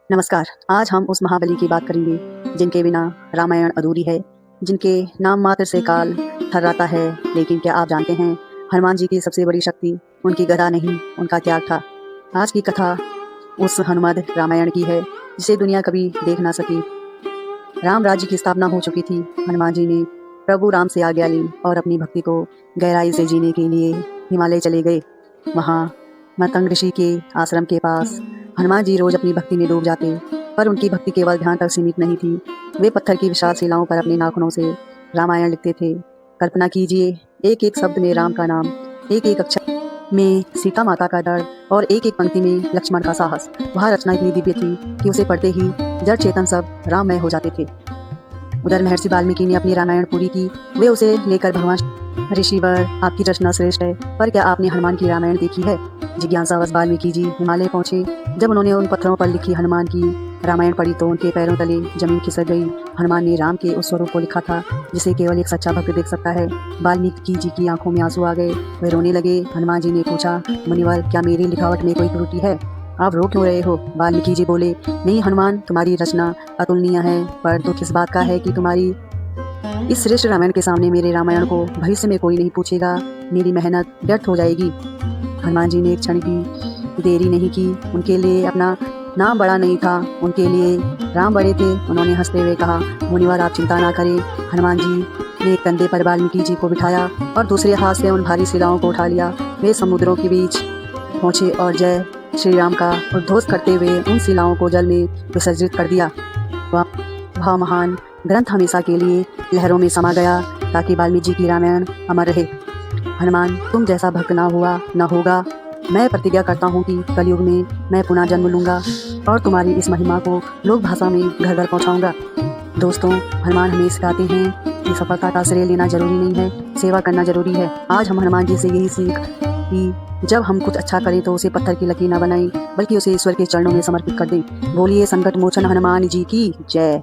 नमस्कार। आज हम उस महाबली की बात करेंगे जिनके बिना रामायण अधूरी है, जिनके नाम मात्र से काल थर्राता है। लेकिन क्या आप जानते हैं, हनुमान जी की सबसे बड़ी शक्ति उनकी गदा नहीं, उनका त्याग था। आज की कथा उस हनुमद रामायण की है जिसे दुनिया कभी देख ना सकी। राम राज्य की स्थापना हो चुकी थी। हनुमान जी ने प्रभु राम से आज्ञा ली और अपनी भक्ति को गहराई से जीने के लिए हिमालय चले गए। वहाँ मतंग ऋषि के आश्रम के पास हनुमान जी रोज अपनी भक्ति में डूब जाते, पर उनकी भक्ति केवल ध्यान तक सीमित नहीं थी। वे पत्थर की विशाल शिलाओं पर अपने नाखूनों से रामायण लिखते थे। कल्पना कीजिए, एक एक शब्द में राम का नाम, एक एक अक्षर में सीता माता का डर और एक एक पंक्ति में लक्ष्मण का साहस। वह रचना इतनी दिव्य थी कि उसे पढ़ते ही जड़ चेतन सब राममय हो जाते थे। उधर महर्षि वाल्मीकि ने अपनी रामायण पूरी की। वे उसे लेकर भगवान ऋषिवर, आपकी रचना श्रेष्ठ है, पर क्या आपने हनुमान की रामायण देखी है? जिज्ञासावश वाल्मीकि जी हिमालय पहुंचे। जब उन्होंने उन पत्थरों पर लिखी हनुमान की रामायण पढ़ी तो उनके पैरों तले जमीन खिसक गई। हनुमान ने राम के उस स्वरूप को लिखा था जिसे केवल एक सच्चा भक्त देख सकता है। वाल्मीकि जी की आंखों में आंसू आ गए, वे रोने लगे। हनुमान जी ने पूछा, मुनिवर, क्या मेरी लिखावट में कोई त्रुटि है? आप रो क्यों रहे हो? वाल्मीकि जी बोले, नहीं हनुमान, तुम्हारी रचना अतुलनीय है, पर दुख इस बात का है कि तुम्हारी इस श्रेष्ठ रामायण के सामने मेरे रामायण को भविष्य में कोई नहीं पूछेगा। मेरी मेहनत व्यर्थ हो जाएगी। हनुमान जी ने एक क्षण भी देरी नहीं की। उनके लिए अपना नाम बड़ा नहीं था, उनके लिए राम बड़े थे। उन्होंने हंसते हुए कहा, मुनिवर, आप चिंता ना करें। हनुमान जी ने एक कंधे पर वाल्मीकि जी को बिठाया और दूसरे हाथ से उन भारी शिलाओं को उठा लिया। वे समुद्रों के बीच पहुंचे और जय श्री राम का उद्घोष करते हुए उन शिलाओं को जल में विसर्जित कर दिया। वह महान ग्रंथ हमेशा के लिए लहरों में समा गया ताकि वाल्मीकि जी की रामायण अमर रहे। हनुमान, तुम जैसा भक्त ना हुआ न होगा। मैं प्रतिज्ञा करता हूँ कि कलयुग में मैं पुनः जन्म लूंगा और तुम्हारी इस महिमा को लोक भाषा में घर घर पहुँचाऊंगा। दोस्तों, हनुमान हमें सिखाते हैं कि सफलता का श्रेय लेना जरूरी नहीं है, सेवा करना जरूरी है। आज हम हनुमान जी से यही सीख कि जब हम कुछ अच्छा करें तो उसे पत्थर की लकीर न बनाएं, बल्कि उसे ईश्वर के चरणों में समर्पित कर दें। बोलिए संकट मोचन हनुमान जी की जय।